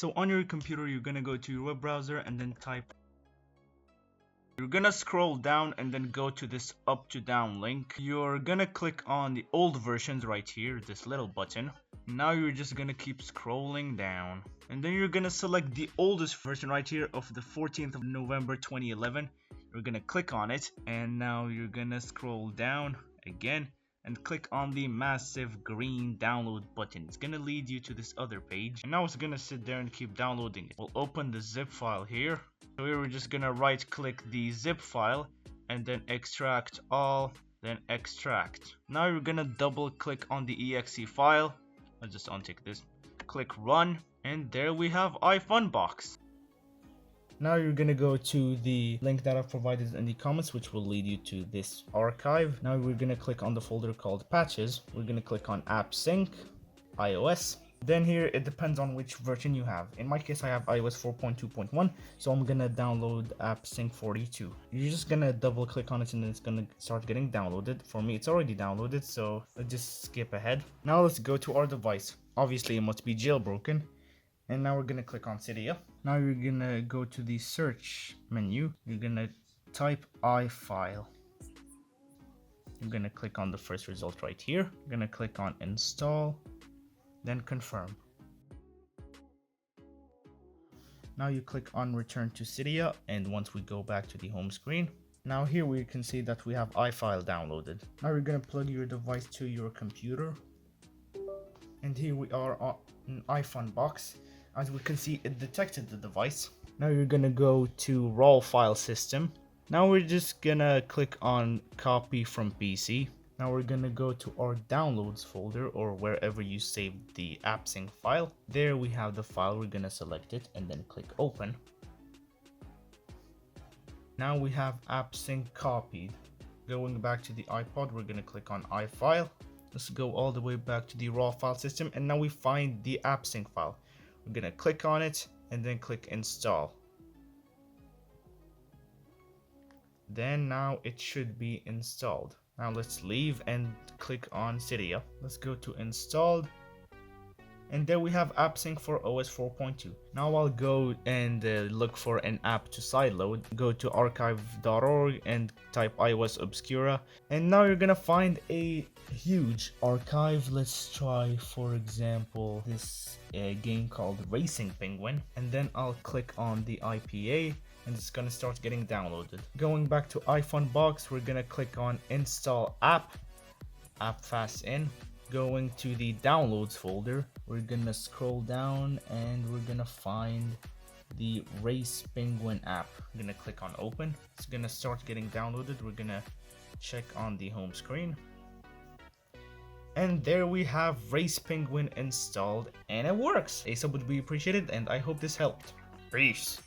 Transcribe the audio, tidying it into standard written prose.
So on your computer, you're gonna go to your web browser and then you're gonna scroll down and then go to this up to down link. You're gonna click on the old versions right here, this little button. Now you're just gonna keep scrolling down. And then you're gonna select the oldest version right here of the 14th of November 2011. You're gonna click on it, and now you're gonna scroll down again and click on the massive green download button. It's gonna lead you to this other page, and now it's gonna sit there and keep downloading it. We'll open the zip file here. So here we're just gonna right click the zip file and then extract all, then extract. Now you're gonna double click on the exe file. I'll just untick this, click run, and there we have iFunBox. Now you're gonna go to the link that I've provided in the comments, which will lead you to this archive. Now we're gonna click on the folder called patches. We're gonna click on AppSync, iOS. Then here it depends on which version you have. In my case, I have iOS 4.2.1, so I'm gonna download AppSync 42. You're just gonna double click on it and then it's gonna start getting downloaded. For me, it's already downloaded, so let's just skip ahead. Now let's go to our device. Obviously, it must be jailbroken. And now we're gonna click on Cydia. Now you're gonna go to the search menu. You're gonna type iFile. You're gonna click on the first result right here. You're gonna click on install, then confirm. Now you click on return to Cydia, and once we go back to the home screen, now here we can see that we have iFile downloaded. Now you're gonna plug your device to your computer, and here we are on iFunBox. As we can see, it detected the device. Now you're gonna go to raw file system. Now we're just gonna click on copy from PC. Now we're gonna go to our downloads folder, or wherever you saved the AppSync file. There we have the file. We're gonna select it and then click open. Now we have AppSync copied. Going back to the iPod, we're gonna click on iFile. Let's go all the way back to the raw file system, and now we find the AppSync file. We're gonna click on it and then click install. Then now it should be installed. Now let's leave and click on Cydia. Let's go to installed, and there we have AppSync for OS 4.2. Now I'll go and look for an app to sideload. Go to archive.org and type iOS Obscura, and now you're gonna find a huge archive. Let's try, for example, this game called Racing Penguin, and then I'll click on the IPA, and it's gonna start getting downloaded. Going back to iFunBox, we're gonna click on install app fast in. Going to the downloads folder, we're gonna scroll down and we're gonna find the Race Penguin app. I'm gonna click on open. It's gonna start getting downloaded. We're gonna check on the home screen, and there we have Race Penguin installed, and it works. A sub would be appreciated, and I hope this helped. Peace.